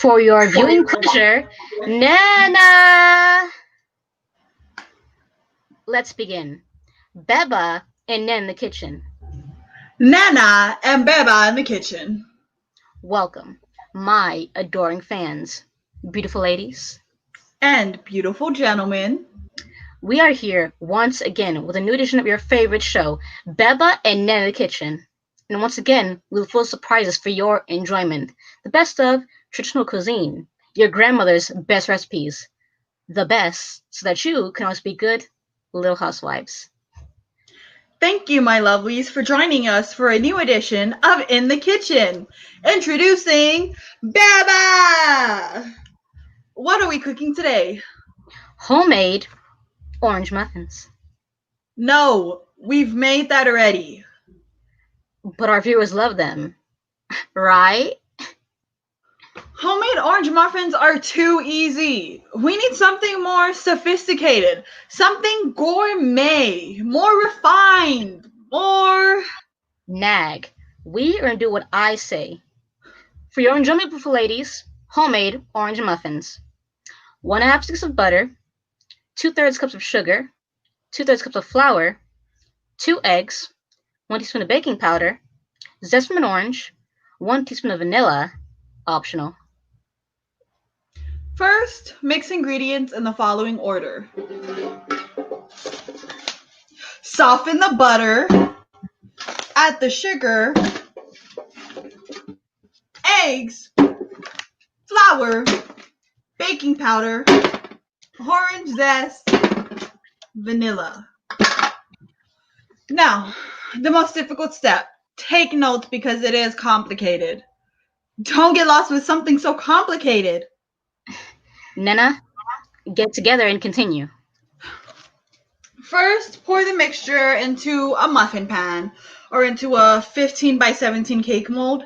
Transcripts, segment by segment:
For your viewing pleasure, Nana! Let's begin. Beba and Nen in the kitchen. Nana and Beba in the kitchen. Welcome, my adoring fans, beautiful ladies. And beautiful gentlemen. We are here once again with a new edition of your favorite show, Beba and Nen in the kitchen. And once again, we'll full surprises for your enjoyment. The best of traditional cuisine, your grandmother's best recipes, the best, so that you can always be good little housewives. Thank you, my lovelies, for joining us for a new edition of In the Kitchen. Introducing Beba! What are we cooking today? Homemade orange muffins. No, we've made that already. But our viewers love them, right? Homemade orange muffins are too easy. We need something more sophisticated, something gourmet, more refined, more... Nag. We are going to do what I say. For your enjoyment, beautiful ladies, homemade orange muffins. 1.5 sticks of butter, 2/3 cups of sugar, 2/3 cups of flour, 2 eggs, 1 teaspoon of baking powder, zest from an orange, 1 teaspoon of vanilla, optional. First, mix ingredients in the following order. Soften the butter, add the sugar, eggs, flour, baking powder, orange zest, vanilla. Now, the most difficult step. Take notes because it is complicated. Don't get lost with something so complicated. Nena, get together and continue. First, pour the mixture into a muffin pan or into a 15 by 17 cake mold.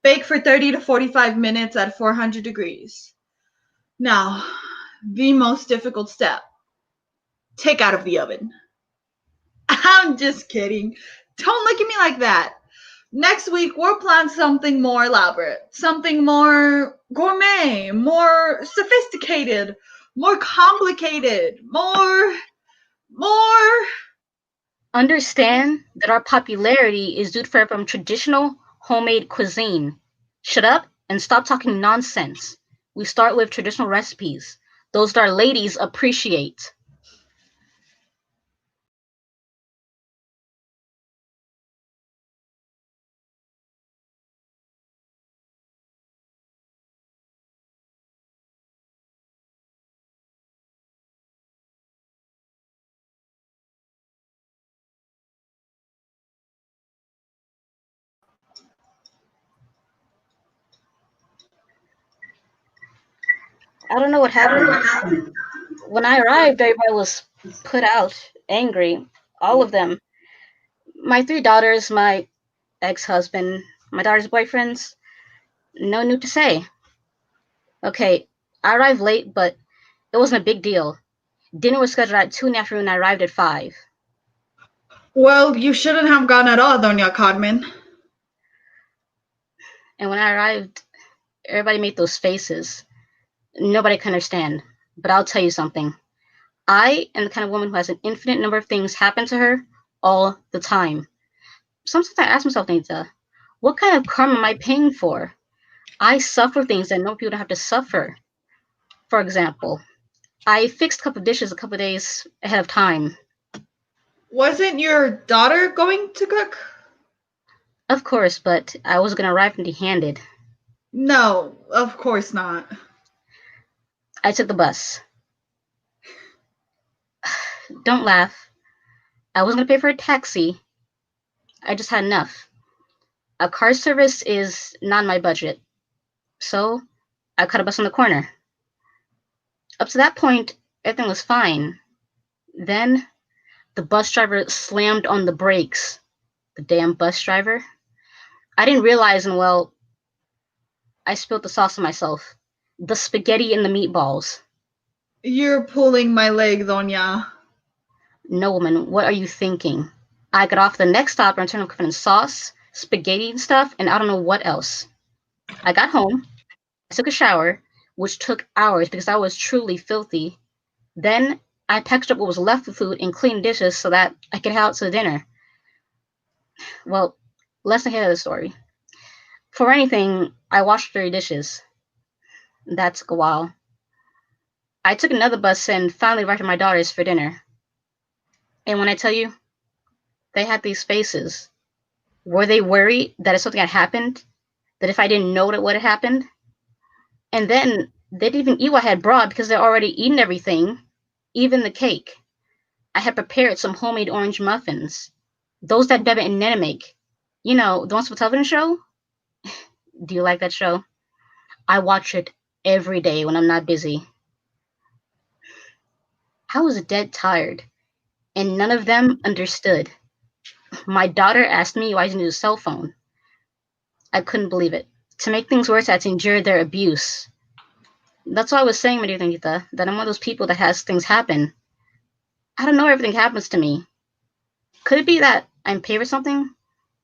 Bake for 30 to 45 minutes at 400 degrees. Now, the most difficult step. Take out of the oven. I'm just kidding. Don't look at me like that. Next week, we'll plan something more elaborate, something more gourmet, more sophisticated, more complicated, more... Understand that our popularity is due from traditional homemade cuisine. Shut up and stop talking nonsense. We start with traditional recipes. Those that our ladies appreciate. I don't know what happened. When I arrived, everybody was put out, angry, all of them. My 3 daughters, my ex-husband, my daughter's boyfriends, no new to say. Okay, I arrived late, but it wasn't a big deal. Dinner was scheduled at 2 in the afternoon, and I arrived at 5. Well, you shouldn't have gone at all, Doña Carmen. And when I arrived, everybody made those faces. Nobody can understand. But I'll tell you something. I am the kind of woman who has an infinite number of things happen to her all the time. Sometimes I ask myself, Nita, what kind of karma am I paying for? I suffer things that no people don't have to suffer. For example, I fixed a couple of dishes a couple of days ahead of time. Wasn't your daughter going to cook? Of course, but I was going to arrive empty-handed. No, of course not. I took the bus. Don't laugh. I wasn't going to pay for a taxi. I just had enough. A car service is not in my budget. So I caught a bus on the corner. Up to that point, everything was fine. Then the bus driver slammed on the brakes. The damn bus driver. I didn't realize, and well, I spilled the sauce on myself. The spaghetti and the meatballs. You're pulling my leg, Doña. No, woman, what are you thinking? I got off the next stop and turned up covered in sauce, spaghetti and stuff, and I don't know what else. I got home. I took a shower, which took hours because I was truly filthy. Then I packaged up what was left of food and cleaned dishes so that I could head out to dinner. Well, let's not get into the story. For anything, I washed 30 dishes. That took a while. I took another bus and finally arrived at my daughter's for dinner. And when I tell you, they had these faces. Were they worried that if something had happened, that if I didn't know that what had happened? And then they didn't even eat what I had brought because they'd already eaten everything, even the cake. I had prepared some homemade orange muffins. Those that Beba and Nana make. You know, the ones from the television show? Do you like that show? I watch it every day when I'm not busy. I was dead tired, and none of them understood. My daughter asked me why I didn't use a cell phone. I couldn't believe it. To make things worse, I had to endure their abuse. That's why I was saying, Maria, that I'm one of those people that has things happen. I don't know everything happens to me. Could it be that I'm paid for something?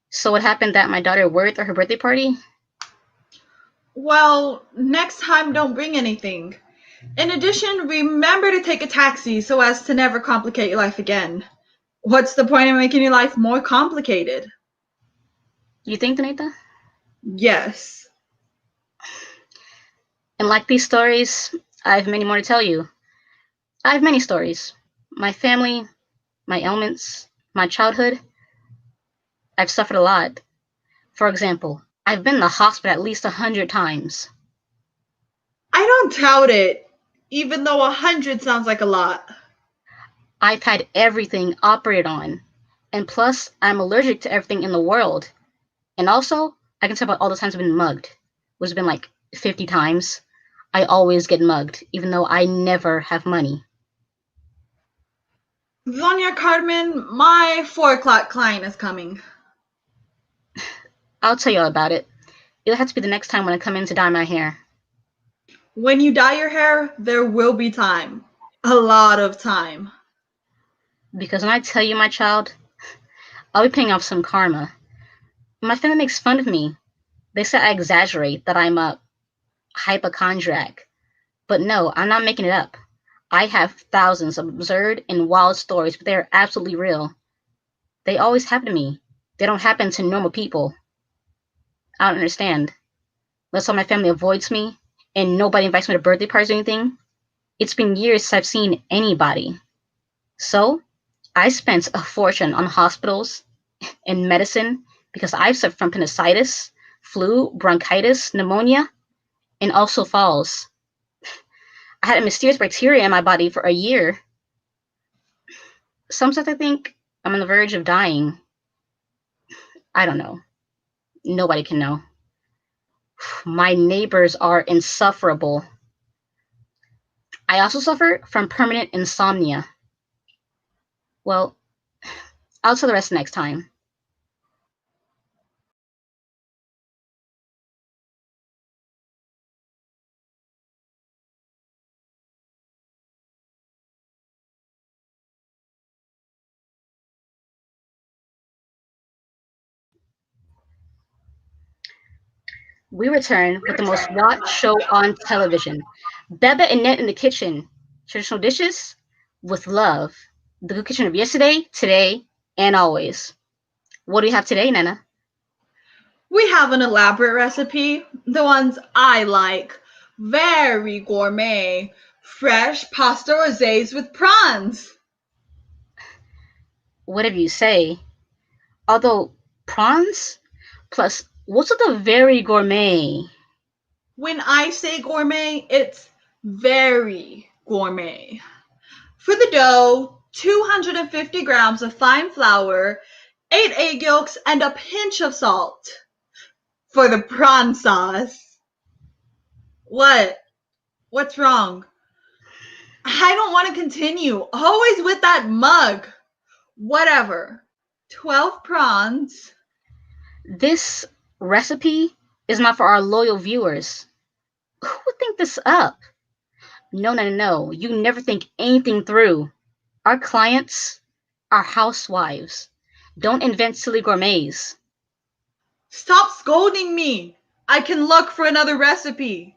So what happened at my daughter's worth or her birthday party? Well, next time don't bring anything. In addition, remember to take a taxi so as to never complicate your life again. What's the point of making your life more complicated? You think, Danita? Yes. And like these stories, I have many more to tell you. I have many stories. My family, my ailments, my childhood. I've suffered a lot. For example, I've been in the hospital at least 100 times. I don't doubt it, even though 100 sounds like a lot. I've had everything operated on. And plus, I'm allergic to everything in the world. And also, I can tell about all the times I've been mugged, which has been like 50 times. I always get mugged, even though I never have money. Zonia Cartman, my 4 o'clock client is coming. I'll tell you all about it. It'll have to be the next time when I come in to dye my hair. When you dye your hair, there will be time. A lot of time. Because when I tell you, my child, I'll be paying off some karma. My family makes fun of me. They say I exaggerate, that I'm a hypochondriac. But no, I'm not making it up. I have thousands of absurd and wild stories, but they are absolutely real. They always happen to me. They don't happen to normal people. I don't understand. That's why my family avoids me, and nobody invites me to birthday parties or anything. It's been years since I've seen anybody. So, I spent a fortune on hospitals and medicine because I've suffered from appendicitis, flu, bronchitis, pneumonia, and also falls. I had a mysterious bacteria in my body for a year. Sometimes I think I'm on the verge of dying. I don't know. Nobody can know. My neighbors are insufferable. I also suffer from permanent insomnia. Well, I'll tell the rest next time. We return with the most watched show on television. Beba and Net in the kitchen. Traditional dishes with love. The good kitchen of yesterday, today, and always. What do we have today, Nana? We have an elaborate recipe, the ones I like. Very gourmet. Fresh pasta rosés with prawns. Whatever you say. Although, prawns? Plus, what's with the very gourmet? When I say gourmet, it's very gourmet. For the dough, 250 grams of fine flour, 8 egg yolks, and a pinch of salt. For the prawn sauce. What? What's wrong? I don't want to continue. Always with that mug. Whatever. 12 prawns. This recipe is not for our loyal viewers. Who would think this up? No, no, no. You never think anything through. Our clients are housewives. Don't invent silly gourmets. Stop scolding me. I can look for another recipe.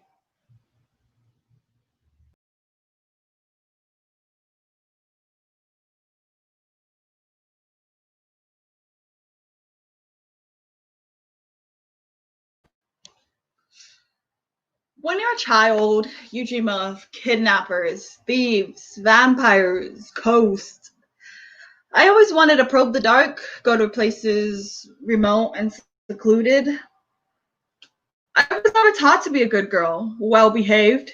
When you're a child, you dream of kidnappers, thieves, vampires, ghosts. I always wanted to probe the dark, go to places remote and secluded. I was never taught to be a good girl, well behaved,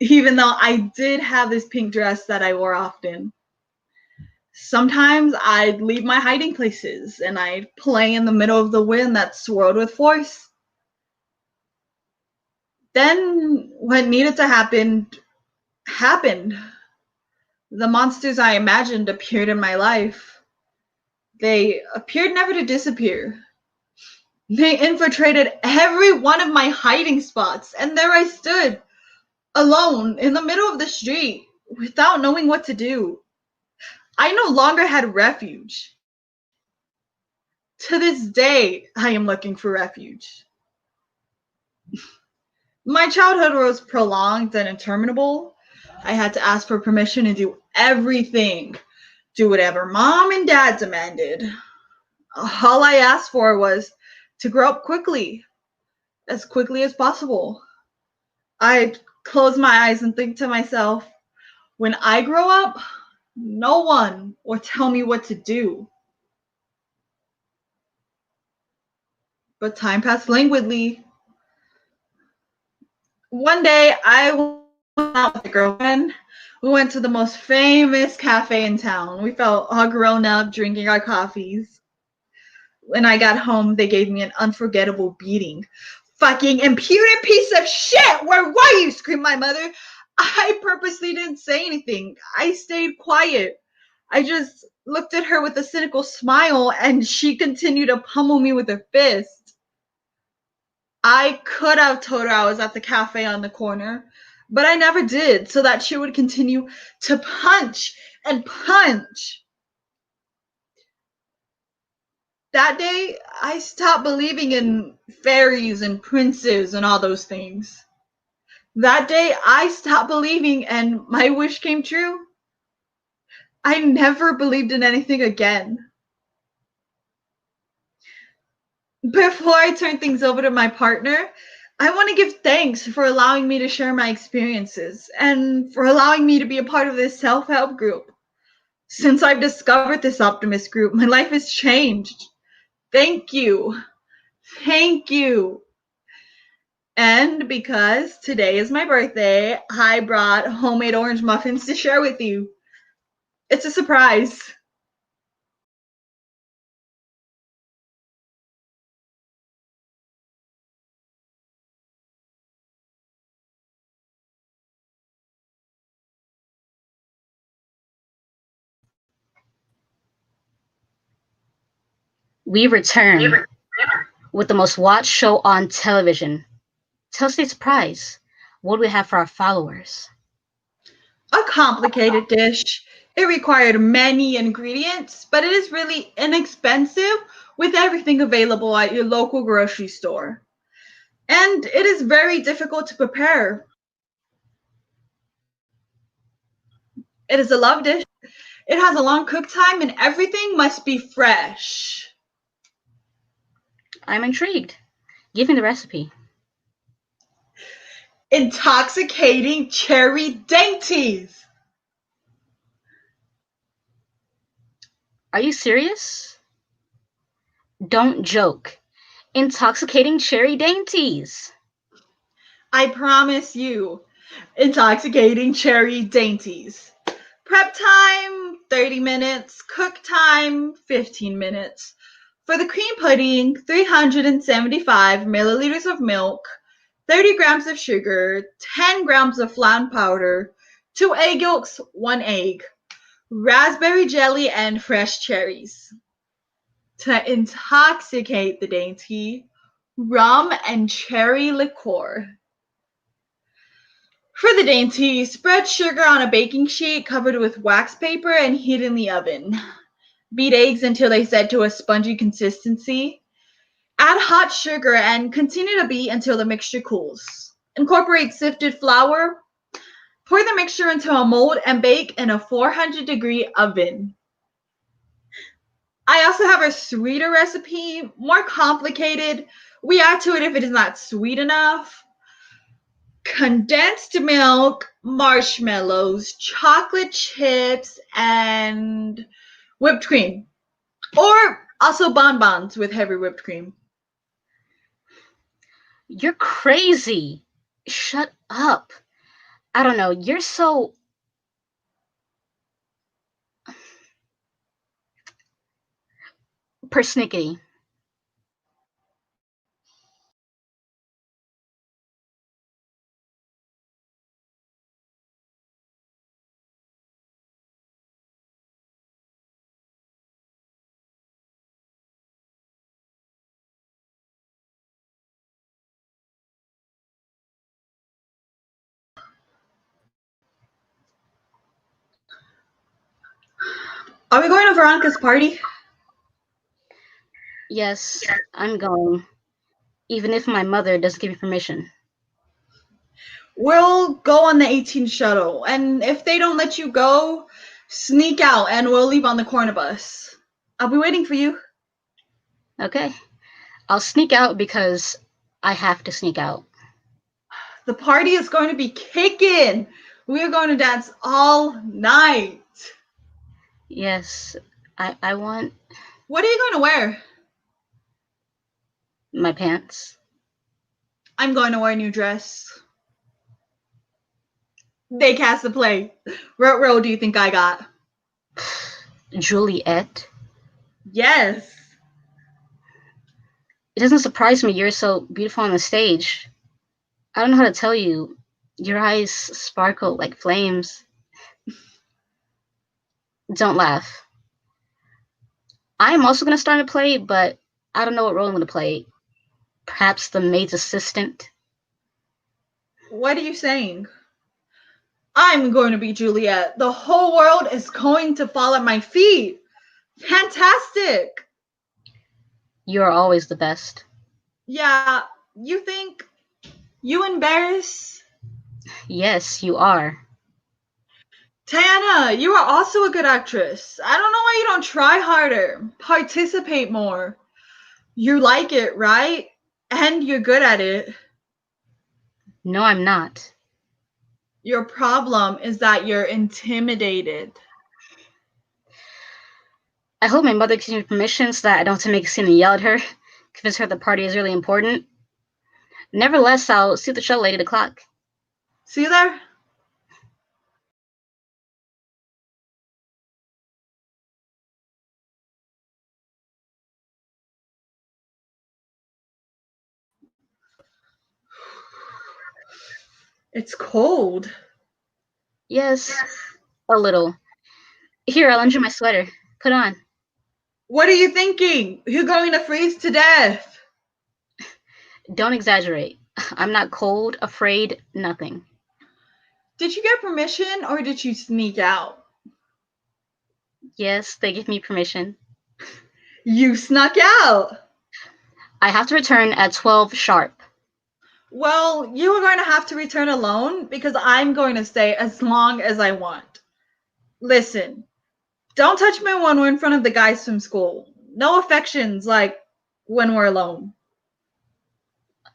even though I did have this pink dress that I wore often. Sometimes I'd leave my hiding places and I'd play in the middle of the wind that swirled with force. Then, what needed to happen, happened. The monsters I imagined appeared in my life. They appeared never to disappear. They infiltrated every one of my hiding spots, and there I stood, alone, in the middle of the street, without knowing what to do. I no longer had refuge. To this day, I am looking for refuge. My childhood was prolonged and interminable. I had to ask for permission to do everything, do whatever mom and dad demanded. All I asked for was to grow up quickly, as quickly as possible. I'd close my eyes and think to myself, when I grow up, no one will tell me what to do. But time passed languidly. One day, I went out with a girlfriend. We went to the most famous cafe in town. We felt all grown up drinking our coffees. When I got home, they gave me an unforgettable beating. Fucking impudent piece of shit! Where were you? Screamed my mother. I purposely didn't say anything. I stayed quiet. I just looked at her with a cynical smile and she continued to pummel me with her fist. I could have told her I was at the cafe on the corner, but I never did, so that she would continue to punch and punch. That day, I stopped believing in fairies and princes and all those things. That day, I stopped believing and my wish came true. I never believed in anything again. Before I turn things over to my partner, I want to give thanks for allowing me to share my experiences and for allowing me to be a part of this self help group. Since I've discovered this optimist group, my life has changed. Thank you. Thank you. And because today is my birthday, I brought homemade orange muffins to share with you. It's a surprise. We return with the most watched show on television. Tell us a surprise. What do we have for our followers? A complicated dish. It required many ingredients, but it is really inexpensive with everything available at your local grocery store. And it is very difficult to prepare. It is a love dish. It has a long cook time and everything must be fresh. I'm intrigued. Give me the recipe. Intoxicating cherry dainties. Are you serious? Don't joke. Intoxicating cherry dainties. I promise you, intoxicating cherry dainties. Prep time 30 minutes, cook time 15 minutes. For the cream pudding, 375 milliliters of milk, 30 grams of sugar, 10 grams of flan powder, 2 egg yolks, 1 egg, raspberry jelly, and fresh cherries. To intoxicate the dainty, rum and cherry liqueur. For the dainty, spread sugar on a baking sheet covered with wax paper and heat in the oven. Beat eggs until they set to a spongy consistency. Add hot sugar and continue to beat until the mixture cools. Incorporate sifted flour. Pour the mixture into a mold and bake in a 400-degree oven. I also have a sweeter recipe, more complicated. We add to it if it is not sweet enough. Condensed milk, marshmallows, chocolate chips, and whipped cream. Or also bonbons with heavy whipped cream. You're crazy. Shut up. I don't know. You're so persnickety. Are we going to Veronica's party? Yes, I'm going. Even if my mother doesn't give me permission. We'll go on the 18 shuttle, and if they don't let you go, sneak out and we'll leave on the corner bus. I'll be waiting for you. Okay. I'll sneak out because I have to sneak out. The party is going to be kicking. We're going to dance all night. Yes, I want What are you going to wear? my pants. I'm going to wear a new dress. They cast the play. What role do you think I got? Juliet. Yes. It doesn't surprise me you're so beautiful on the stage. I don't know how to tell you. Your eyes sparkle like flames. Don't laugh. I'm also going to start a play, but I don't know what role I'm going to play. Perhaps the maid's assistant? What are you saying? I'm going to be Juliet. The whole world is going to fall at my feet. Fantastic. You are always the best. Yeah, you think you embarrass? Yes, you are. Tana, you are also a good actress. I don't know why you don't try harder, participate more. You like it, right? And you're good at it. No, I'm not. Your problem is that you're intimidated. I hope my mother gives me permission so that I don't have to make a scene and yell at her, convince her the party is really important. Nevertheless, I'll see the show at 8 o'clock. See you there? It's cold. Yes, a little. Here, I'll lend you my sweater. Put on. What are you thinking? You're going to freeze to death. Don't exaggerate. I'm not cold, afraid, nothing. Did you get permission or did you sneak out? Yes, they give me permission. You snuck out. I have to return at 12 sharp. Well, you are going to have to return alone because I'm going to stay as long as I want. Listen, don't touch me when we're in front of the guys from school. No affections like when we're alone.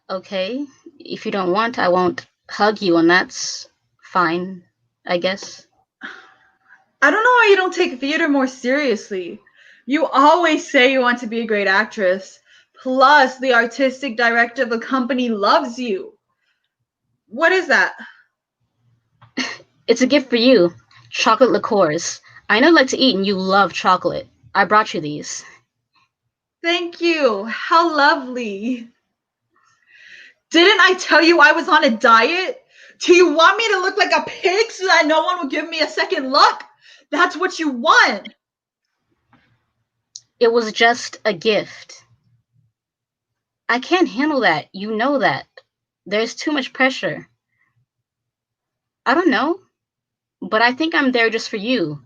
Okay, if you don't want, I won't hug you, and that's fine, I guess. I don't know why you don't take theater more seriously. You always say you want to be a great actress. Plus, the artistic director of the company loves you. What is that? It's a gift for you. Chocolate liqueurs. I know you like to eat and you love chocolate. I brought you these. Thank you. How lovely. Didn't I tell you I was on a diet? Do you want me to look like a pig so that no one will give me a second look? That's what you want. It was just a gift. I can't handle that. You know that. There's too much pressure. I don't know, but I think I'm there just for you.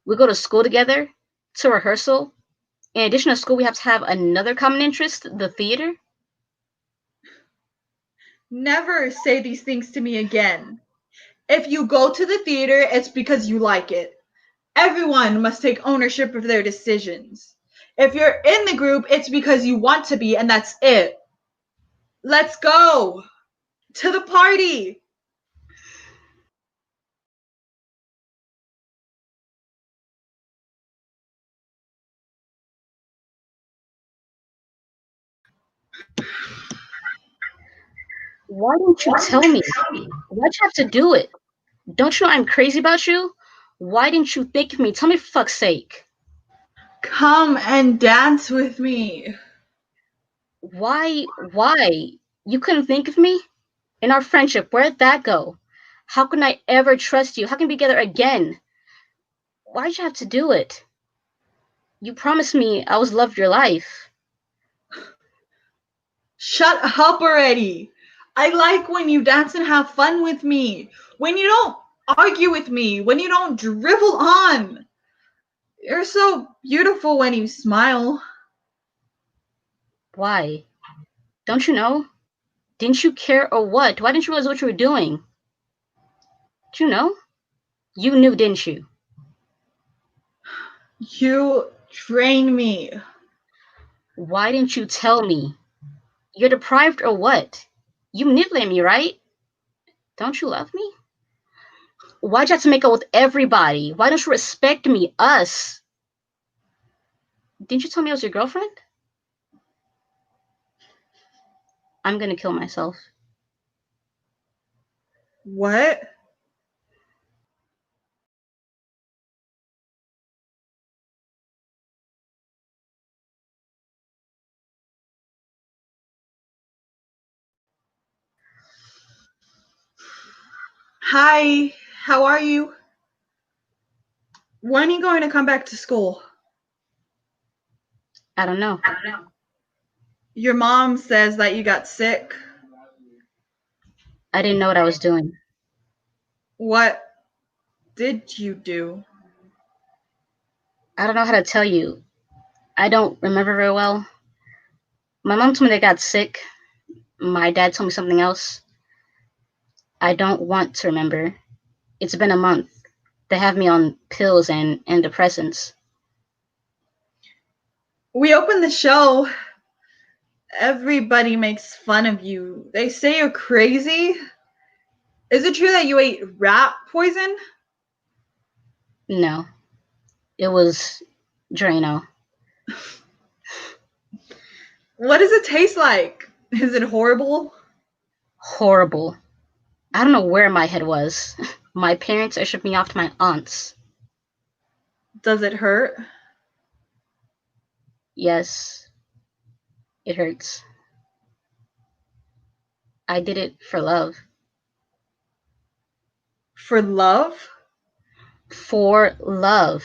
We go to school together, to rehearsal. In addition to school, we have to have another common interest, the theater. Never say these things to me again. If you go to the theater, it's because you like it. Everyone must take ownership of their decisions. If you're in the group, it's because you want to be, and that's it. Let's go. To the party! Why didn't you tell me? Why'd you have to do it? Don't you know I'm crazy about you? Why didn't you think of me? Tell me for fuck's sake. Come and dance with me. Why? Why? You couldn't think of me? In our friendship, where'd that go? How can I ever trust you? How can we be together again? Why'd you have to do it? You promised me I was love of your life. Shut up already. I like when you dance and have fun with me. When you don't argue with me. When you don't drivel on. You're so beautiful when you smile. Why? Don't you know? Didn't you care or what? Why didn't you realize what you were doing? Did you know? You knew, didn't you? You drain me. Why didn't you tell me? You're deprived or what? You manipulate me, right? Don't you love me? Why'd you have to make out with everybody? Why don't you respect me, us? Didn't you tell me I was your girlfriend? I'm gonna kill myself. What? Hi, how are you? When are you going to come back to school? I don't know. Your mom says that you got sick. I didn't know what I was doing. What did you do? I don't know how to tell you. I don't remember very well. My mom told me they got sick. My dad told me something else. I don't want to remember. It's been a month. They have me on pills and antidepressants. We opened the show. Everybody makes fun of you. They say you're crazy. Is it true that you ate rat poison? No, it was Drano. What does it taste like? Is it horrible? Horrible. I don't know where my head was. My parents are shipping me off to my aunt's. Does it hurt? Yes, it hurts. I did it for love. For love? For love.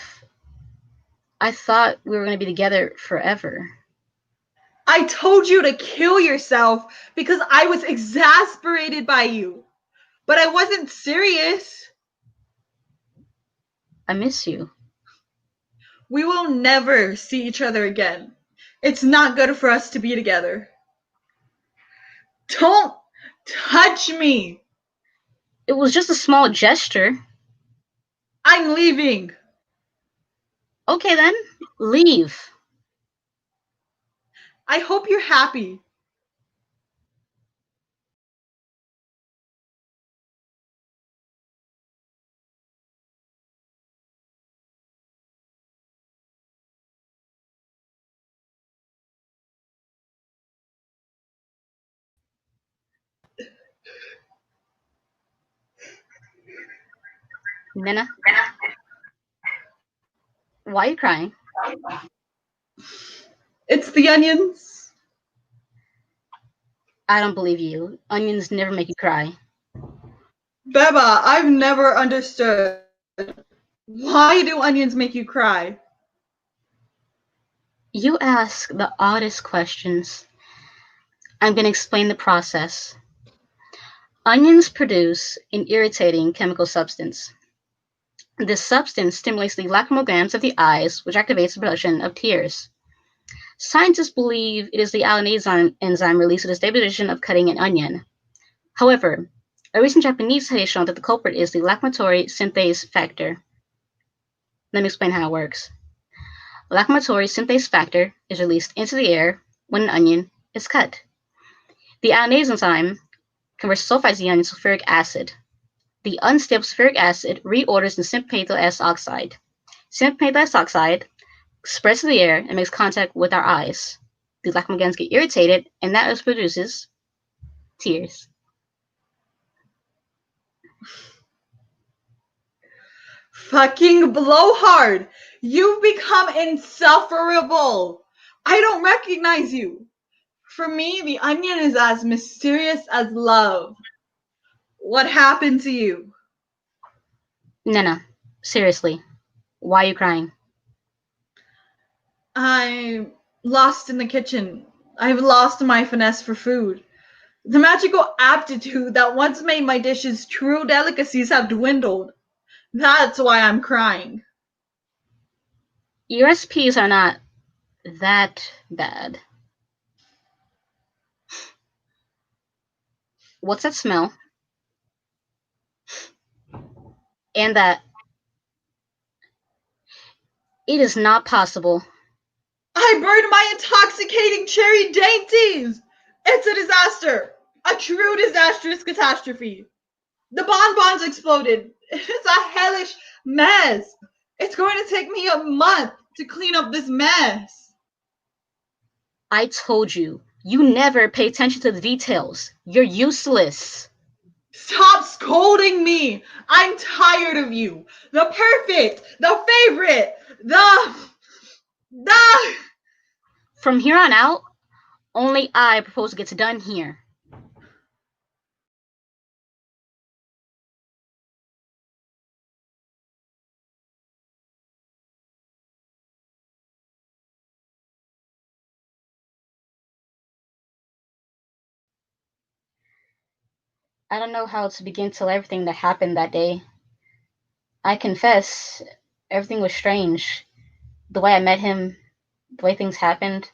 I thought we were going to be together forever. I told you to kill yourself because I was exasperated by you. But I wasn't serious. I miss you. We will never see each other again. It's not good for us to be together. Don't touch me. It was just a small gesture. I'm leaving. Okay then, leave. I hope you're happy. Nina, why are you crying? It's the onions. I don't believe you. Onions never make you cry. Beba, I've never understood. Why do onions make you cry? You ask the oddest questions. I'm going to explain the process. Onions produce an irritating chemical substance. This substance stimulates the lacrimal glands of the eyes, which activates the production of tears. Scientists believe it is the allanase enzyme released at the stabilization of cutting an onion. However, a recent Japanese study has shown that the culprit is the lacrimatory synthase factor. Let me explain how it works. Lacrimatory synthase factor is released into the air when an onion is cut. The allanase enzyme converts sulfide xenon into sulfuric acid. The unstable sulfuric acid reorders in sympathal S oxide. Sympathal S oxide spreads to the air and makes contact with our eyes. The lacrimogenians get irritated, and that produces tears. Fucking blowhard! You've become insufferable! I don't recognize you! For me, the onion is as mysterious as love. What happened to you? Nena, seriously, why are you crying? I'm lost in the kitchen. I've lost my finesse for food. The magical aptitude that once made my dishes true delicacies have dwindled. That's why I'm crying. Your recipes are not that bad. What's that smell? And that it is not possible. I burned my intoxicating cherry dainties! It's a disaster! A true disastrous catastrophe! The bonbons exploded! It's a hellish mess! It's going to take me a month to clean up this mess! I told you, you never pay attention to the details. You're useless. Stop scolding me! I'm tired of you! The perfect! The favorite! The... From here on out, only I propose to get done here. I don't know how to begin to tell everything that happened that day. I confess, everything was strange. The way I met him, the way things happened,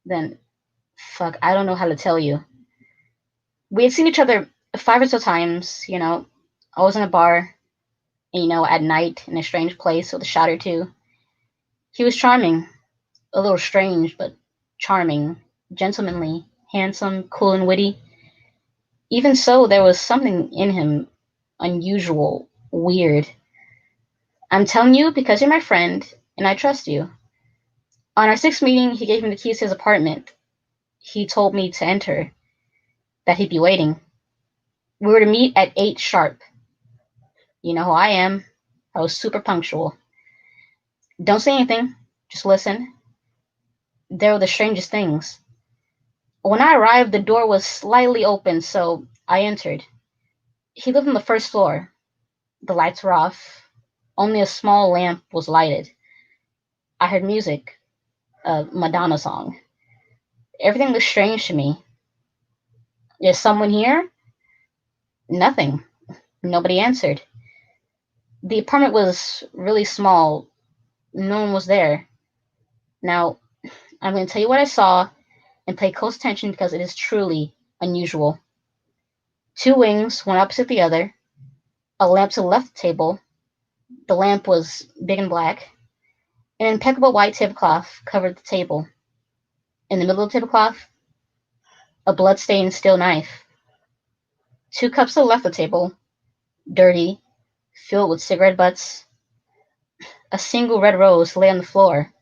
then, fuck, I don't know how to tell you. We had seen each other 5 or so times, always in a bar, and, at night in a strange place with a shot or two. He was charming, a little strange, but charming, gentlemanly, handsome, cool, and witty. Even so, there was something in him unusual, weird. I'm telling you because you're my friend, and I trust you. On our 6th meeting, he gave me the keys to his apartment. He told me to enter, that he'd be waiting. We were to meet at 8 sharp. You know who I am. I was super punctual. Don't say anything, just listen. There were the strangest things. When I arrived, the door was slightly open, so I entered. He lived on the 1st floor. The lights were off. Only a small lamp was lighted. I heard music, a Madonna song. Everything was strange to me. Is someone here? Nothing. Nobody answered. The apartment was really small. No one was there. Now, I'm going to tell you what I saw and pay close attention because it is truly unusual. 2 wings, one opposite the other. A lamp to the left of the table. The lamp was big and black. An impeccable white tablecloth covered the table. In the middle of the tablecloth, a blood-stained steel knife. 2 cups to the left of the table, dirty, filled with cigarette butts. A single red rose lay on the floor.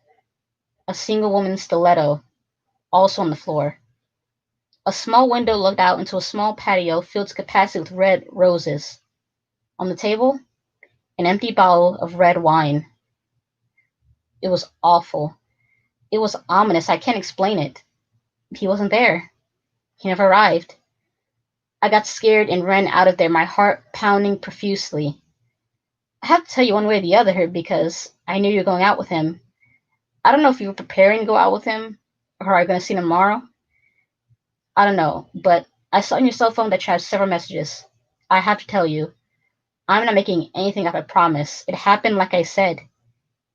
A single woman's stiletto, also on the floor. A small window looked out into a small patio filled to capacity with red roses. On the table, an empty bottle of red wine. It was awful. It was ominous. I can't explain it. He wasn't there. He never arrived. I got scared and ran out of there, my heart pounding profusely. I have to tell you one way or the other because I knew you were going out with him. I don't know if you were preparing to go out with him or are you going to see him tomorrow. I don't know, but I saw on your cell phone that you have several messages. I have to tell you, I'm not making anything up, I promise. It happened like I said.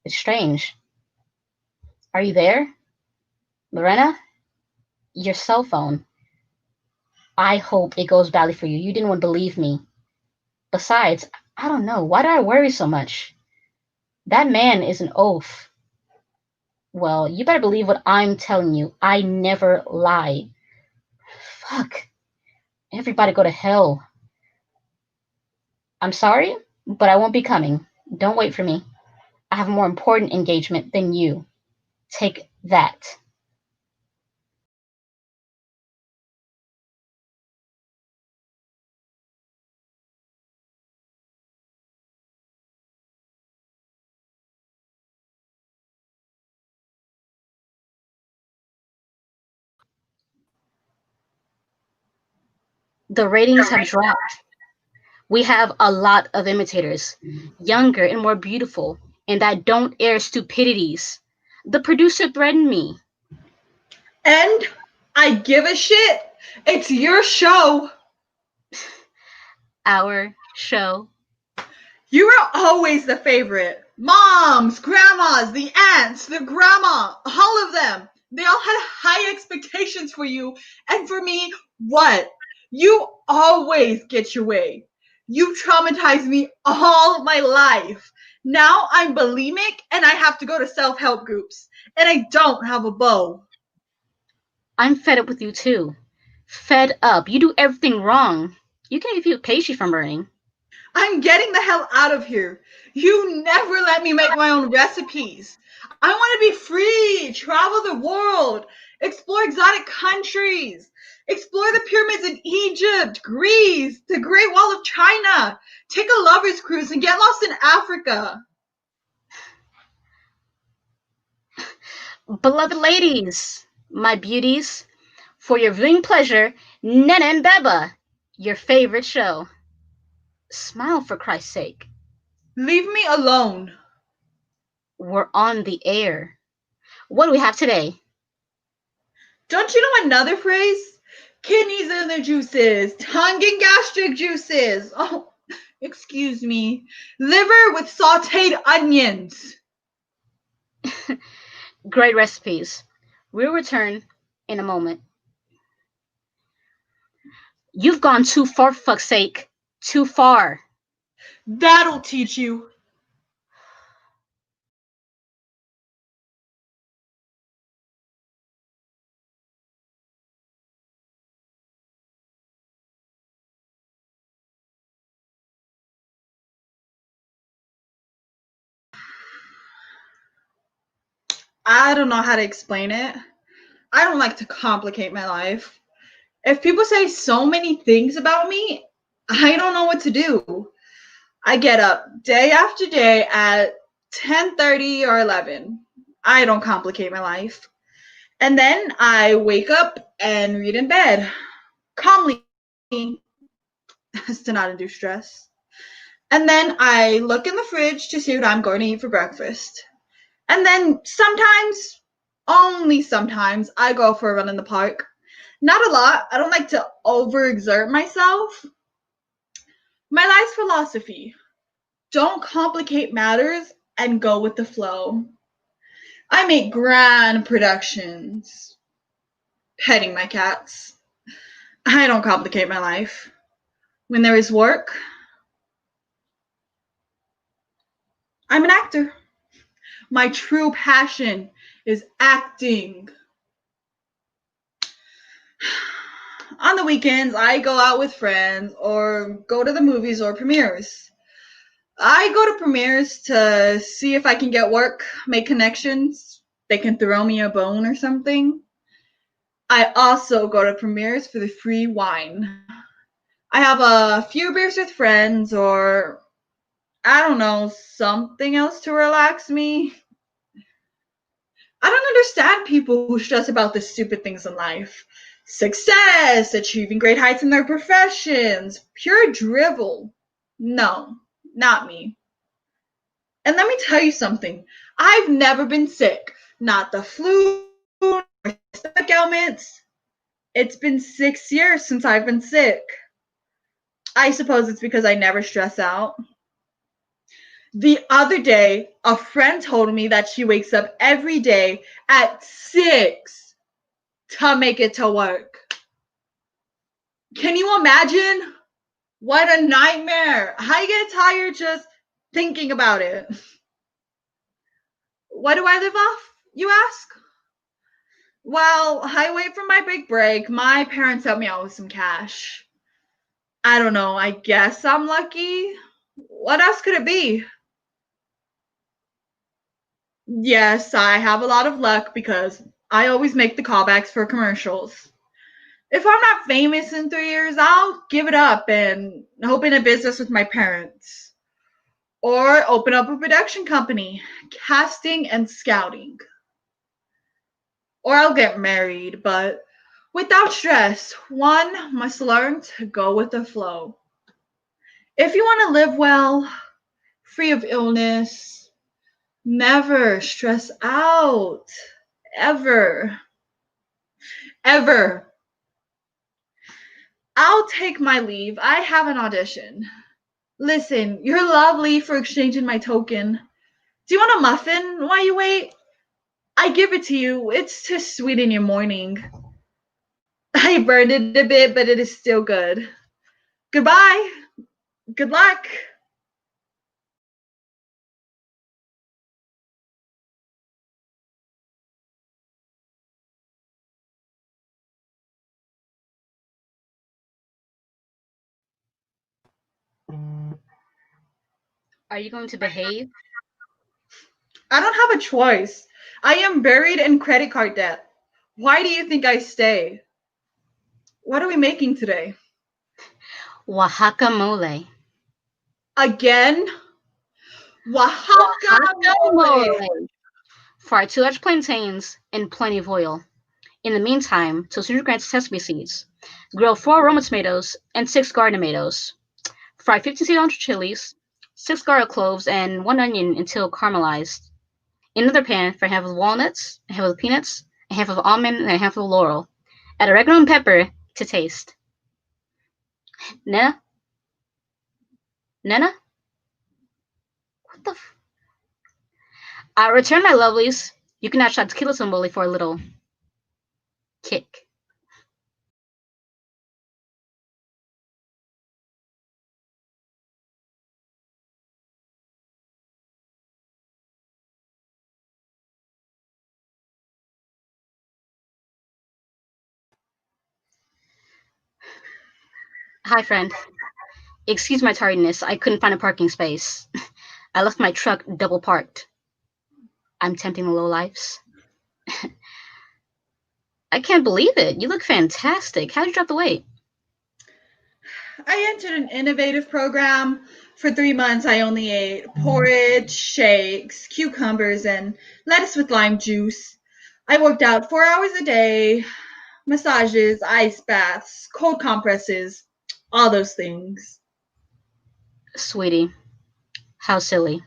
It's strange. Are you there? Lorena? Your cell phone. I hope it goes badly for you. You didn't want to believe me. Besides, I don't know. Why do I worry so much? That man is an oaf. Well, you better believe what I'm telling you. I never lie. Fuck. Everybody go to hell. I'm sorry, but I won't be coming. Don't wait for me. I have a more important engagement than you. Take that. The ratings have dropped. We have a lot of imitators, younger and more beautiful, and that don't air stupidities. The producer threatened me. And I give a shit. It's your show. Our show. You were always the favorite. Moms, grandmas, the aunts, the grandma, all of them. They all had high expectations for you. And for me, what? You always get your way. You traumatized me all my life. Now I'm bulimic and I have to go to self-help groups. And I don't have a beau. I'm fed up with you too. Fed up. You do everything wrong. You can't even pastry from burning. I'm getting the hell out of here. You never let me make my own recipes. I want to be free, travel the world, explore exotic countries, explore the pyramids in Egypt, Greece, the Great Wall of China, take a lover's cruise and get lost in Africa. Beloved ladies, my beauties, for your viewing pleasure, Nana and Beba, your favorite show. Smile for Christ's sake. Leave me alone. We're on the air. What do we have today? Don't you know another phrase? Kidneys in the juices, tongue and gastric juices. Oh, excuse me. Liver with sauteed onions. Great recipes. We'll return in a moment. You've gone too far, for fuck's sake. Too far. That'll teach you. I don't know how to explain it. I don't like to complicate my life. If people say so many things about me, I don't know what to do. I get up day after day at 10:30 or 11. I don't complicate my life. And then I wake up and read in bed calmly as to not induce stress. And then I look in the fridge to see what I'm going to eat for breakfast. And then sometimes, only sometimes, I go for a run in the park. Not a lot. I don't like to overexert myself. My life's philosophy: don't complicate matters and go with the flow. I make grand productions, petting my cats. I don't complicate my life. When there is work, I'm an actor. My true passion is acting. On the weekends, I go out with friends or go to the movies or premieres. I go to premieres to see if I can get work, make connections. They can throw me a bone or something. I also go to premieres for the free wine. I have a few beers with friends or, I don't know, something else to relax me. I don't understand people who stress about the stupid things in life. Success, achieving great heights in their professions, pure drivel. No, not me. And let me tell you something. I've never been sick. Not the flu, or stomach ailments. It's been 6 years since I've been sick. I suppose it's because I never stress out. The other day, a friend told me that she wakes up every day at 6 to make it to work. Can you imagine? What a nightmare. I get tired just thinking about it. What do I live off, you ask? Well, I wait for my big break. My parents help me out with some cash. I don't know. I guess I'm lucky. What else could it be? Yes, I have a lot of luck because I always make the callbacks for commercials. If I'm not famous in 3 years, I'll give it up and open a business with my parents. Or open up a production company, casting and scouting. Or I'll get married, but without stress. One must learn to go with the flow. If you want to live well, free of illness, never stress out. Ever. Ever. I'll take my leave. I have an audition. Listen, you're lovely for exchanging my token. Do you want a muffin while you wait? I give it to you. It's to sweeten your morning. I burned it a bit, but it is still good. Goodbye. Good luck. Are you going to behave? I don't have a choice. I am buried in credit card debt. Why do you think I stay? What are we making today? Oaxaca mole. Again? Oaxaca Oaxaca mole. mole. Fry 2 large plantains and plenty of oil. In the meantime, toast 100 grams of sesame seeds. Grill 4 Roma tomatoes and 6 garden tomatoes. Fry 15 cilantro chilies, 6 garlic cloves, and 1 onion until caramelized. In another pan, fry half of walnuts, a half of peanuts, a half of almond, and a half of laurel. Add oregano and pepper to taste. Nena? Nena? What the f- Return, my lovelies. You can add shot tequila samboli for a little kick. Hi, friend. Excuse my tardiness. I couldn't find a parking space. I left my truck double parked. I'm tempting the lowlifes. I can't believe it. You look fantastic. How'd you drop the weight? I entered an innovative program. For 3 months, I only ate porridge, shakes, cucumbers, and lettuce with lime juice. I worked out 4 hours a day, massages, ice baths, cold compresses, all those things. Sweetie, how silly.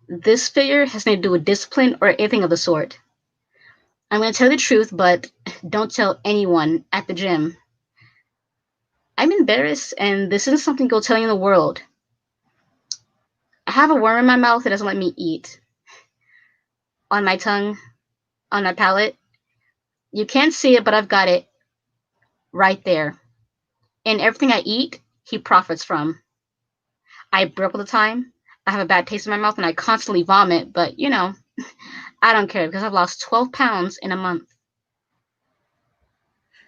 This figure has nothing to do with discipline or anything of the sort. I'm going to tell you the truth, but don't tell anyone at the gym. I'm embarrassed, and this isn't something go telling the world. I have a worm in my mouth that doesn't let me eat. On my tongue, on my palate. You can't see it, but I've got it right there. And everything I eat, he profits from. I burp all the time. I have a bad taste in my mouth, and I constantly vomit, but I don't care because I've lost 12 pounds in a month.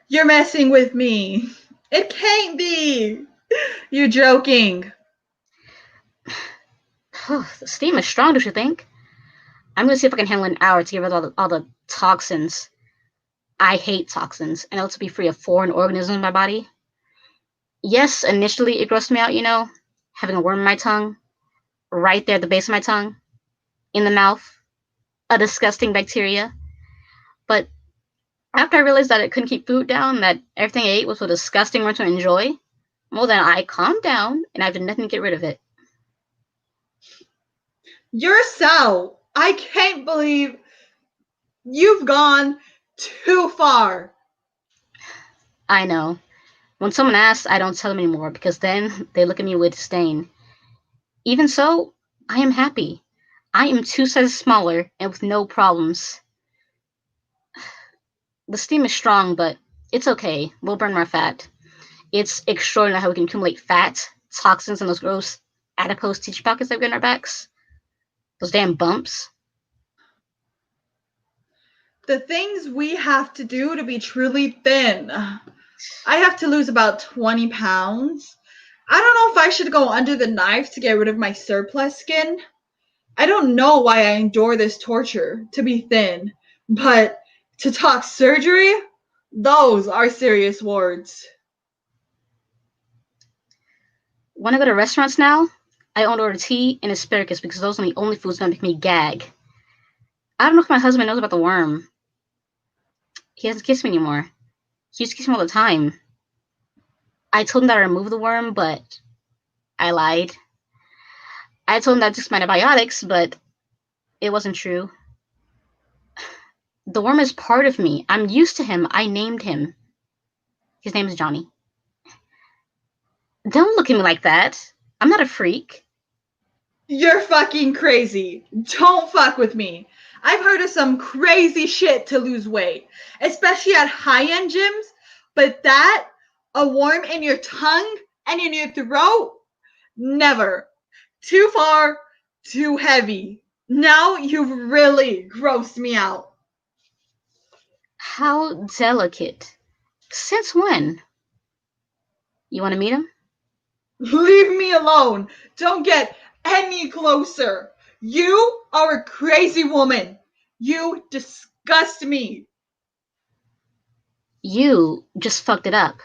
You're messing with me. It can't be. You're joking. The steam is strong, don't you think? I'm going to see if I can handle an hour to get rid of all the toxins. I hate toxins, and also be free of foreign organisms in my body. Yes, initially it grossed me out, having a worm in my tongue, right there at the base of my tongue, in the mouth, a disgusting bacteria. But after I realized that I couldn't keep food down, that everything I ate was so disgusting or to enjoy, well, then I calmed down and I've done nothing to get rid of it. You're so. I can't believe you've gone too far. I know. When someone asks, I don't tell them anymore because then they look at me with disdain. Even so, I am happy. I am 2 sizes smaller and with no problems. The steam is strong, but it's okay. We'll burn more fat. It's extraordinary how we can accumulate fat, toxins, and those gross adipose tissue pockets that we get in our backs. Those damn bumps. The things we have to do to be truly thin. I have to lose about 20 pounds. I don't know if I should go under the knife to get rid of my surplus skin. I don't know why I endure this torture to be thin, but to talk surgery, those are serious words. When I go to restaurants now, I only order tea and asparagus because those are the only foods that make me gag. I don't know if my husband knows about the worm. He doesn't kiss me anymore. He used to kiss me all the time. I told him that I removed the worm, but I lied. I told him that I took my antibiotics, but it wasn't true. The worm is part of me. I'm used to him. I named him. His name is Johnny. Don't look at me like that. I'm not a freak. You're fucking crazy. Don't fuck with me. I've heard of some crazy shit to lose weight, especially at high end gyms, but that, a worm in your tongue and in your throat, never. Too far, too heavy. Now you've really grossed me out. How delicate. Since when? You want to meet him? Leave me alone. Don't get any closer. You are a crazy woman. You disgust me. You just fucked it up.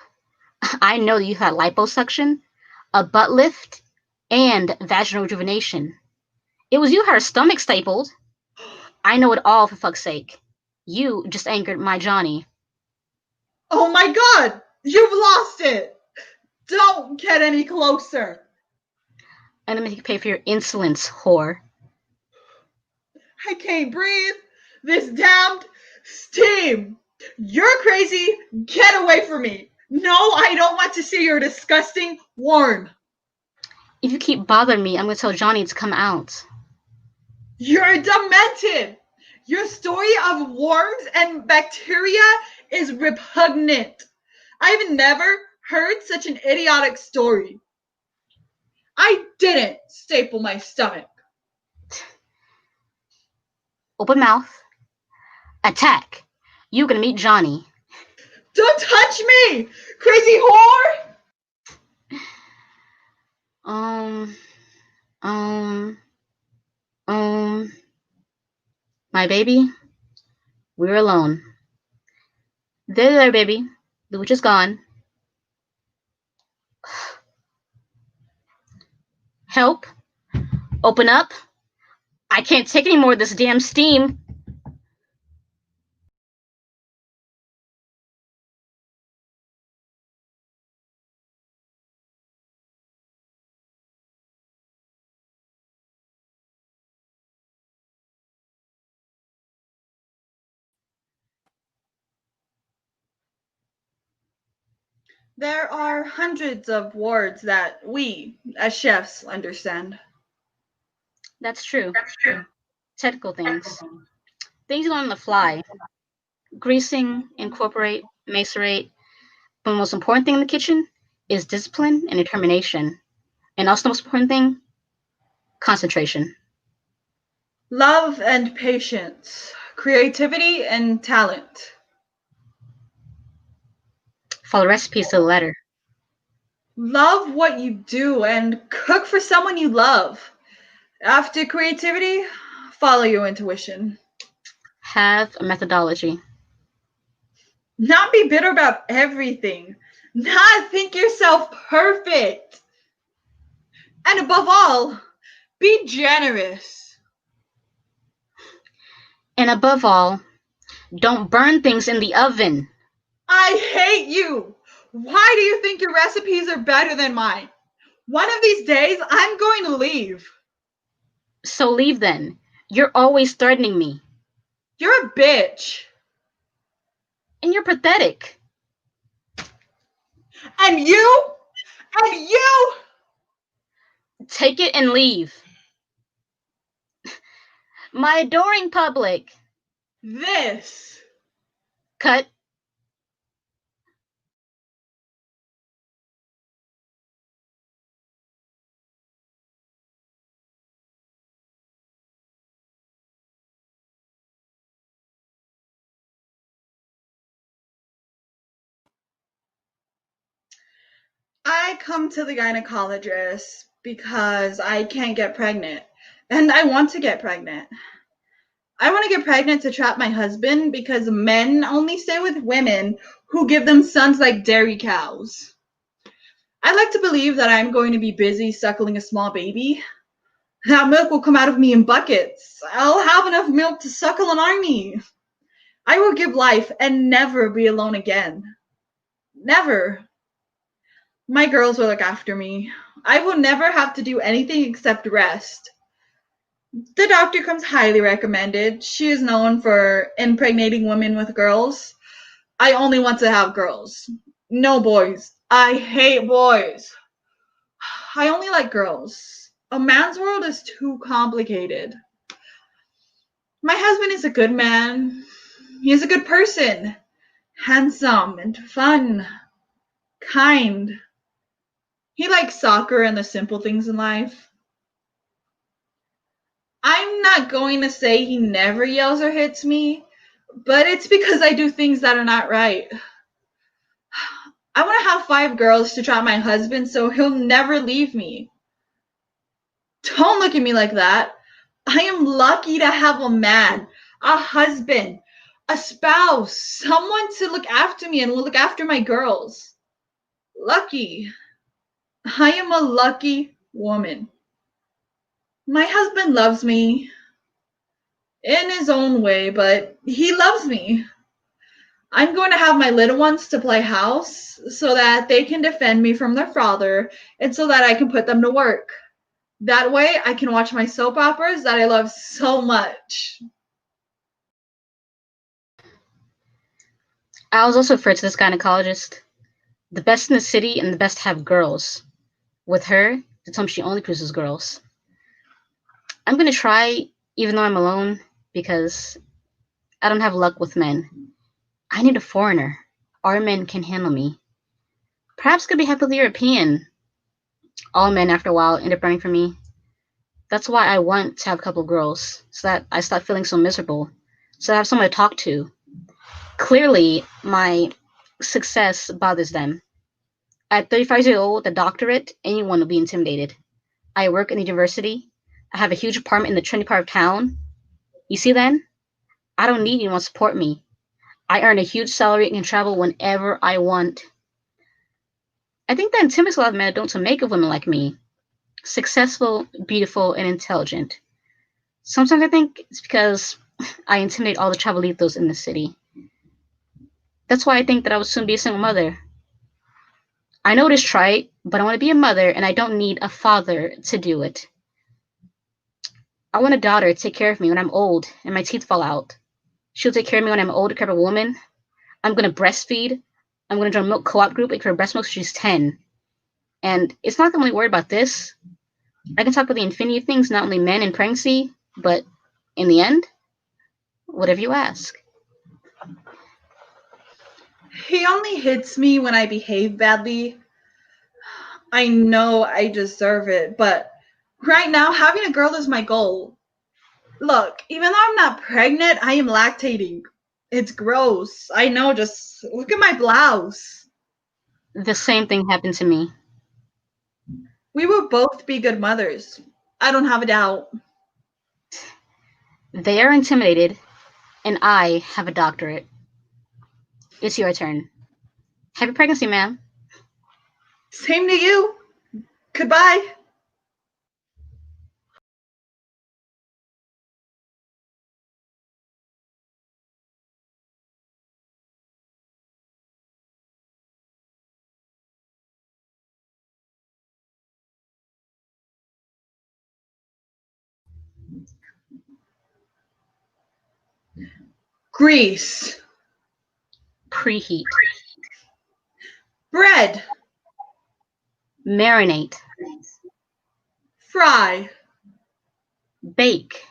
I know that you had liposuction, a butt lift, and vaginal rejuvenation. It was you who had her stomach stapled. I know it all, for fuck's sake. You just angered my Johnny. Oh my god, you've lost it. Don't get any closer. I'm gonna make you pay for your insolence, whore. I can't breathe. This damned steam. You're crazy. Get away from me. No, I don't want to see your disgusting worm. If you keep bothering me, I'm gonna tell Johnny to come out. You're demented. Your story of worms and bacteria is repugnant. I've never heard such an idiotic story. I didn't staple my stomach. Open mouth. Attack. You're gonna meet Johnny. Don't touch me, crazy whore! Um, um, um, my baby, we're alone. There, baby. The witch is gone. Help. Open up. I can't take any more of this damn steam. There are hundreds of words that we, as chefs, understand. That's true. Technical things. Things you learn on the fly. Greasing, incorporate, macerate. But the most important thing in the kitchen is discipline and determination. And also the most important thing, concentration. Love and patience, creativity and talent. Follow recipes to the letter. Love what you do and cook for someone you love. After creativity, follow your intuition. Have a methodology. Not be bitter about everything. Not think yourself perfect. And above all, be generous. And above all, don't burn things in the oven. I hate you. Why do you think your recipes are better than mine? One of these days, I'm going to leave. So leave then. You're always threatening me. You're a bitch. And you're pathetic. And you? And you? Take it and leave. My adoring public. This. Cut. I come to the gynecologist because I can't get pregnant. And I want to get pregnant. I want to get pregnant to trap my husband because men only stay with women who give them sons like dairy cows. I like to believe that I'm going to be busy suckling a small baby. That milk will come out of me in buckets. I'll have enough milk to suckle an army. I will give life and never be alone again. Never. My girls will look after me. I will never have to do anything except rest. The doctor comes highly recommended. She is known for impregnating women with girls. I only want to have girls. No boys. I hate boys. I only like girls. A man's world is too complicated. My husband is a good man. He is a good person. Handsome and fun. Kind. He likes soccer and the simple things in life. I'm not going to say he never yells or hits me, but it's because I do things that are not right. I want to have 5 girls to trap my husband so he'll never leave me. Don't look at me like that. I am lucky to have a man, a husband, a spouse, someone to look after me and will look after my girls. Lucky. I am a lucky woman. My husband loves me in his own way, but he loves me. I'm going to have my little ones to play house so that they can defend me from their father and so that I can put them to work. That way I can watch my soap operas that I love so much. I was also referred to this gynecologist. The best in the city and the best have girls. With her, they told me she only produces girls. I'm gonna try, even though I'm alone, because I don't have luck with men. I need a foreigner. Our men can handle me. Perhaps could be happily European. All men, after a while, end up running from me. That's why I want to have a couple of girls, so that I stop feeling so miserable, so I have someone to talk to. Clearly, my success bothers them. At 35 years old, with a doctorate, anyone will be intimidated. I work in a university. I have a huge apartment in the trendy part of town. You see then? I don't need anyone to support me. I earn a huge salary and can travel whenever I want. I think that intimidates a lot of men don't make of women like me. Successful, beautiful, and intelligent. Sometimes I think it's because I intimidate all the chavalitos in the city. That's why I think that I will soon be a single mother. I know it is trite, but I want to be a mother and I don't need a father to do it. I want a daughter to take care of me when I'm old and my teeth fall out. She'll take care of me when I'm old, to care of a woman. I'm going to breastfeed. I'm going to join a milk co-op group and her breast milk so she's 10. And it's not that I'm only worried about this. I can talk about the infinity of things, not only men and pregnancy, but in the end, whatever you ask. He only hits me when I behave badly. I know I deserve it, but right now, having a girl is my goal. Look, even though I'm not pregnant, I am lactating. It's gross. I know, just look at my blouse. The same thing happened to me. We will both be good mothers. I don't have a doubt. They are intimidated, and I have a doctorate. It's your turn. Happy pregnancy, ma'am. Same to you. Goodbye. Grease. Preheat. Bread. Marinate. Fry. Bake.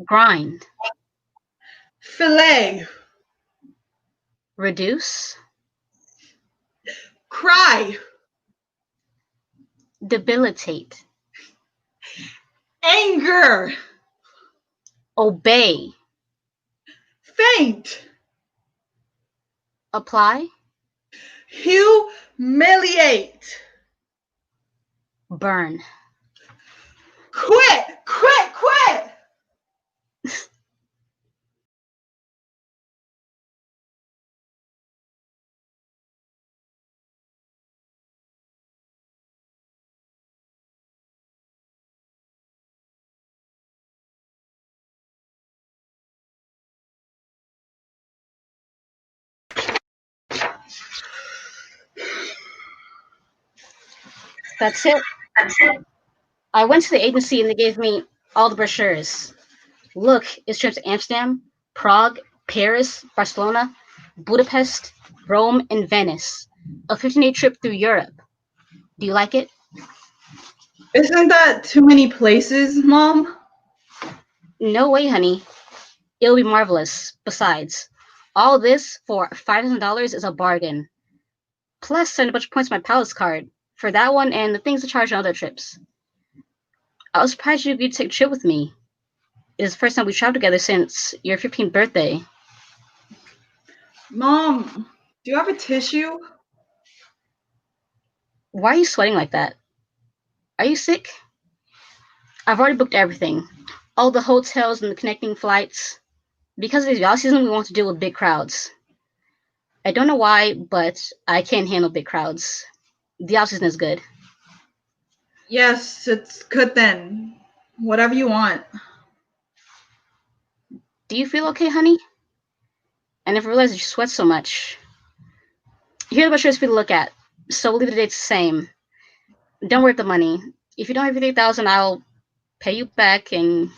Grind. Fillet. Reduce. Cry. Debilitate. Anger. Obey. Faint. Apply. Humiliate. Burn. Quit! Quit! Quit! That's it. I went to the agency and they gave me all the brochures. Look, it's trips to Amsterdam, Prague, Paris, Barcelona, Budapest, Rome, and Venice. A 15-day trip through Europe. Do you like it? Isn't that too many places, Mom? No way, honey. It'll be marvelous. Besides, all this for $5,000 is a bargain. Plus, send a bunch of points to my palace card for that one and the things to charge on other trips. I was surprised you agreed to take a trip with me. It is the first time we traveled together since your 15th birthday. Mom, do you have a tissue? Why are you sweating like that? Are you sick? I've already booked everything. All the hotels and the connecting flights. Because of the y'all season, we want to deal with big crowds. I don't know why, but I can't handle big crowds. The off season is good. Yes, it's good then. Whatever you want. Do you feel okay, honey? I never realized you sweat so much. Here are the brochures for you to look at. So we'll leave the dates the same. Don't worry about the money. If you don't have your 3,000, I'll pay you back and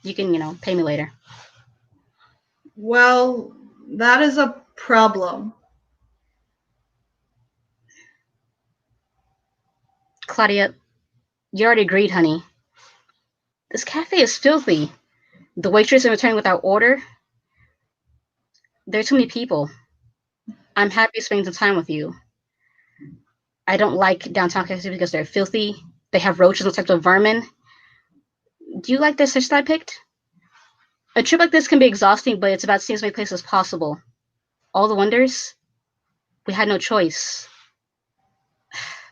you can, pay me later. Well, that is a problem. Claudia, you already agreed, honey. This cafe is filthy. The waitress is returning without order. There are too many people. I'm happy spending some time with you. I don't like downtown cafes because they're filthy. They have roaches and types of vermin. Do you like the fish that I picked? A trip like this can be exhausting, but it's about seeing as many places as possible. All the wonders? We had no choice.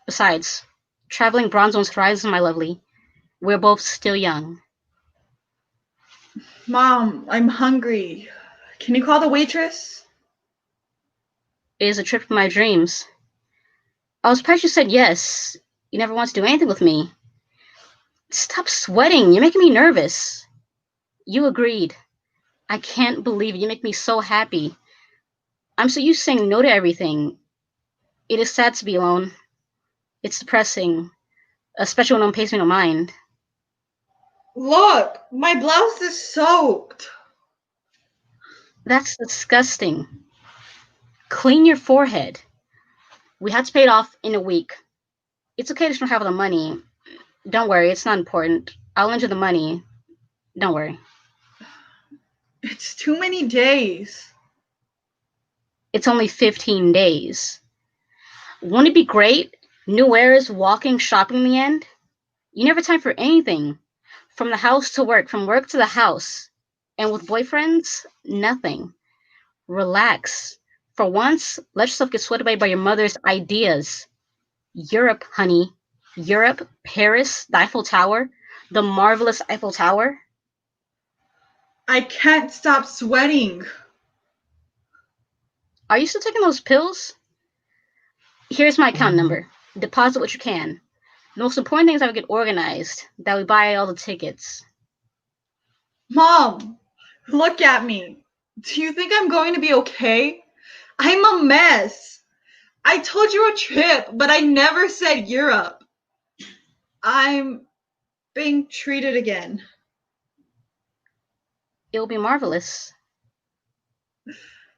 Besides, traveling bronze zones horizons, my lovely. We're both still young. Mom, I'm hungry. Can you call the waitress? It is a trip of my dreams. I was surprised you said yes. You never want to do anything with me. Stop sweating. You're making me nervous. You agreed. I can't believe it. You make me so happy. I'm so used to saying no to everything. It is sad to be alone. It's depressing, especially when no one pays me no mind. Look, my blouse is soaked. That's disgusting. Clean your forehead. We had to pay it off in a week. It's okay to not have the money. Don't worry, it's not important. I'll lend you the money. Don't worry. It's too many days. It's only 15 days. Wouldn't it be great? New eras, walking, shopping in the end? You never have time for anything. From the house to work, from work to the house. And with boyfriends, nothing. Relax. For once, let yourself get swept away by your mother's ideas. Europe, honey. Europe, Paris, the Eiffel Tower, the marvelous Eiffel Tower. I can't stop sweating. Are you still taking those pills? Here's my account number. Deposit what you can. The most important thing is that we get organized, that we buy all the tickets. Mom, look at me. Do you think I'm going to be okay? I'm a mess. I told you a trip, but I never said Europe. I'm being treated again. It will be marvelous.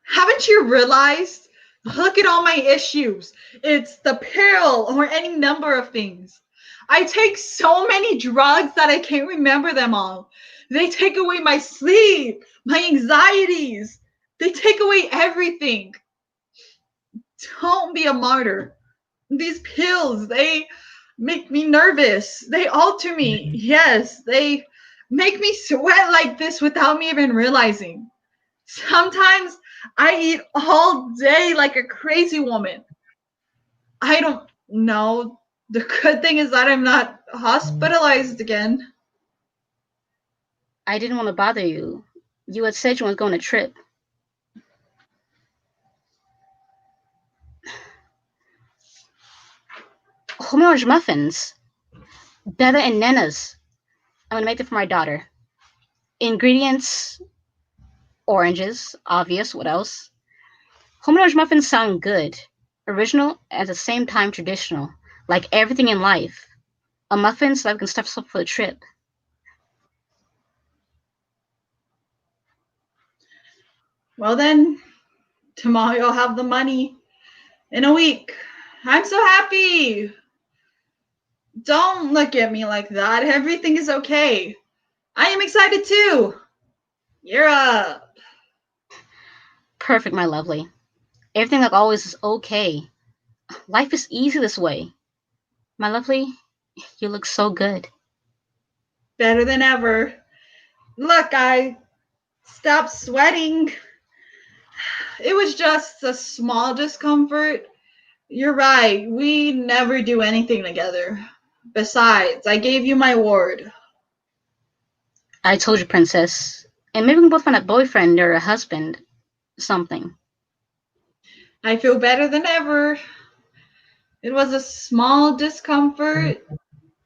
Haven't you realized? Look at all my issues. It's the pill or any number of things. I take so many drugs that I can't remember them all. They take away my sleep, my anxieties. They take away everything. Don't be a martyr. These pills, they make me nervous. They alter me. Yes, they make me sweat like this without me even realizing. Sometimes I eat all day like a crazy woman. I don't know. The good thing is that I'm not hospitalized again. I didn't want to bother you. You had said you weren't going on a trip. Homage muffins. Bella and Nana's. I'm gonna make them for my daughter. Ingredients: oranges, obvious. What else? Homage muffins sound good. Original, at the same time traditional. Like everything in life. A muffin so I can stuff stuff for the trip. Well then, tomorrow you'll have the money. In a week. I'm so happy. Don't look at me like that. Everything is okay. I am excited too. You're up. Perfect, my lovely. Everything like always is okay. Life is easy this way. My lovely, you look so good. Better than ever. Look, I stopped sweating. It was just a small discomfort. You're right. We never do anything together. Besides, I gave you my word. I told you, princess. And maybe we can both find a boyfriend or a husband. Something. I feel better than ever. It was a small discomfort.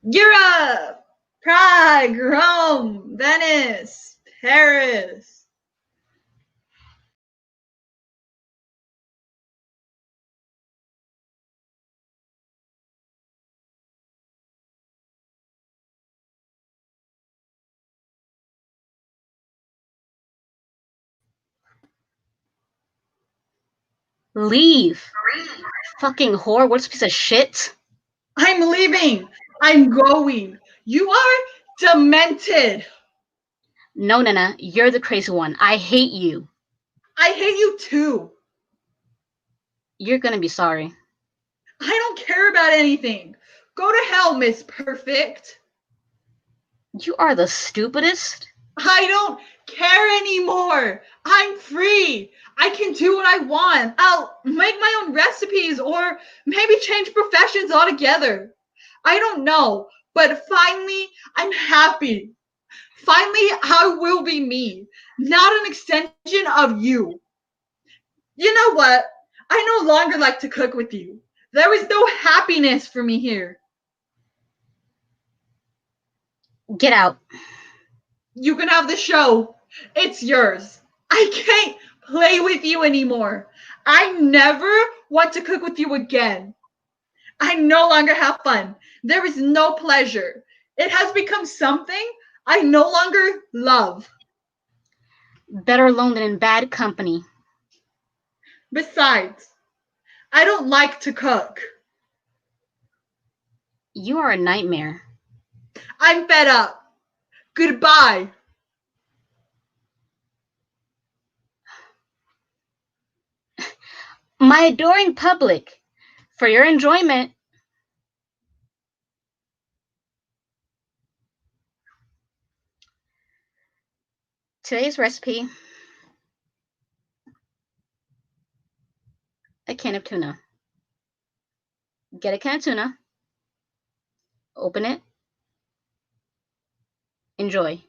Europe! Prague, Rome, Venice, Paris. Leave. Fucking whore. What's a piece of shit? I'm leaving. I'm going. You are demented. No, Nana, you're the crazy one. I hate you. I hate you too. You're gonna be sorry. I don't care about anything. Go to hell, Miss Perfect. You are the stupidest. I don't care anymore. I'm free. I can do what I want. I'll make my own recipes or maybe change professions altogether. I don't know, but finally, I'm happy. Finally, I will be me, not an extension of you. You know what? I no longer like to cook with you. There is no happiness for me here. Get out. You can have the show. It's yours. I can't play with you anymore. I never want to cook with you again. I no longer have fun. There is no pleasure. It has become something I no longer love. Better alone than in bad company. Besides, I don't like to cook. You are a nightmare. I'm fed up. Goodbye. My adoring public. For your enjoyment, today's recipe: a can of tuna. Get a can of tuna, open it, enjoy.